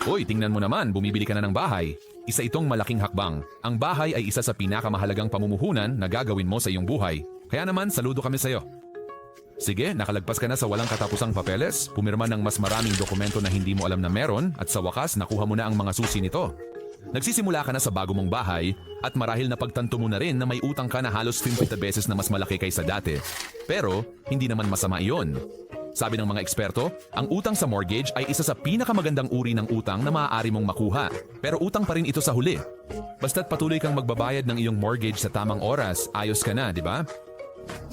Uy, tingnan mo naman, bumibili ka na ng bahay. Isa itong malaking hakbang. Ang bahay ay isa sa pinakamahalagang pamumuhunan na gagawin mo sa iyong buhay. Kaya naman, saludo kami sa iyo. Sige, nakalagpas ka na sa walang katapusang papeles, pumirma ng mas maraming dokumento na hindi mo alam na meron, at sa wakas, nakuha mo na ang mga susi nito. Nagsisimula ka na sa bago mong bahay, at marahil na pagtanto mo na rin na may utang ka na halos 50 beses na mas malaki kaysa dati. Pero, hindi naman masama iyon. Sabi ng mga eksperto, ang utang sa mortgage ay isa sa pinakamagandang uri ng utang na maaari mong makuha. Pero utang pa rin ito sa huli. Basta't patuloy kang magbabayad ng iyong mortgage sa tamang oras, ayos ka na, di ba?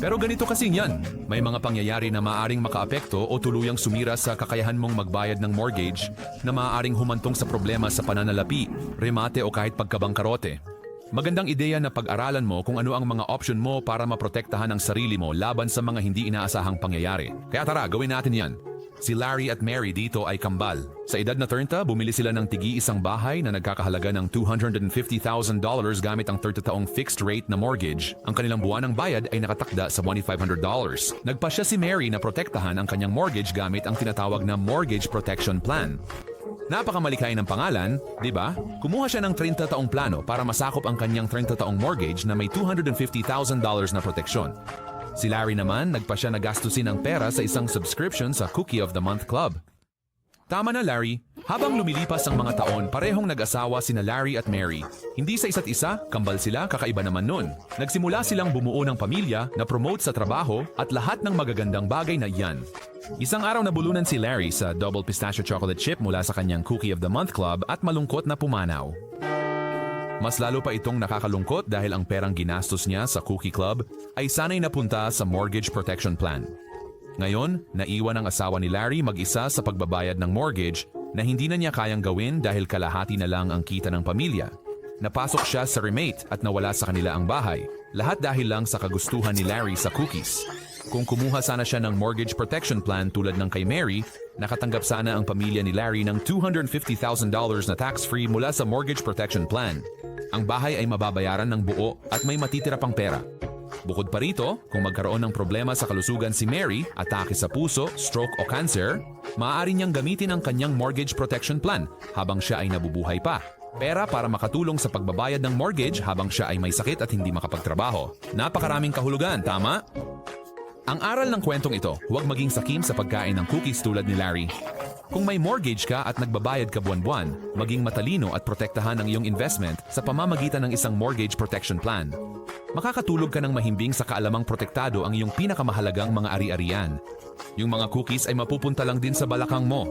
Pero ganito kasi yan, may mga pangyayari na maaaring makaapekto o tuluyang sumira sa kakayahan mong magbayad ng mortgage na maaaring humantong sa problema sa pananalapi, remate o kahit pagkabangkarote. Magandang ideya na pag-aralan mo kung ano ang mga option mo para maprotektahan ang sarili mo laban sa mga hindi inaasahang pangyayari. Kaya tara, gawin natin yan. Si Larry at Mary dito ay kambal. Sa edad na 30, bumili sila ng tigi-isang bahay na nagkakahalaga ng $250,000 gamit ang 30-taong fixed rate na mortgage. Ang kanilang buwanang bayad ay nakatakda sa $2,500. Nagpasya si Mary na protektahan ang kanyang mortgage gamit ang tinatawag na Mortgage Protection Plan. Napakamalikhain ng pangalan, di ba? Kumuha siya ng 30-taong plano para masakop ang kanyang 30-taong mortgage na may $250,000 na proteksyon. Si Larry naman, nagpasya na gastusin ang pera sa isang subscription sa Cookie of the Month Club. Tama na, Larry. Habang lumilipas ang mga taon, parehong nag-asawa sina Larry at Mary. Hindi sa isa't isa, kambal sila, kakaiba naman nun. Nagsimula silang bumuo ng pamilya, na-promote sa trabaho, at lahat ng magagandang bagay na iyan. Isang araw nabulunan si Larry sa double pistachio chocolate chip mula sa kanyang Cookie of the Month Club at malungkot na pumanaw. Mas lalo pa itong nakakalungkot dahil ang perang ginastos niya sa Cookie Club ay sanay napunta sa Mortgage Protection Plan. Ngayon, naiwan ang asawa ni Larry mag-isa sa pagbabayad ng mortgage na hindi na niya kayang gawin dahil kalahati na lang ang kita ng pamilya. Napasok siya sa remate at nawala sa kanila ang bahay. Lahat dahil lang sa kagustuhan ni Larry sa cookies. Kung kumuha sana siya ng mortgage protection plan tulad ng kay Mary, nakatanggap sana ang pamilya ni Larry ng $250,000 na tax-free mula sa mortgage protection plan. Ang bahay ay mababayaran ng buo at may matitira pang pera. Bukod pa rito, kung magkaroon ng problema sa kalusugan si Mary, atake sa puso, stroke o cancer, maaari niyang gamitin ang kanyang mortgage protection plan habang siya ay nabubuhay pa. Pera para makatulong sa pagbabayad ng mortgage habang siya ay may sakit at hindi makapagtrabaho. Napakaraming kahulugan, tama? Ang aral ng kwentong ito, huwag maging sakim sa pagkain ng cookies tulad ni Larry. Kung may mortgage ka at nagbabayad ka buwan-buwan, maging matalino at protektahan ang iyong investment sa pamamagitan ng isang mortgage protection plan. Makakatulog ka ng mahimbing sa kaalamang protektado ang iyong pinakamahalagang mga ari-arian. Yung mga cookies ay mapupunta lang din sa balakang mo.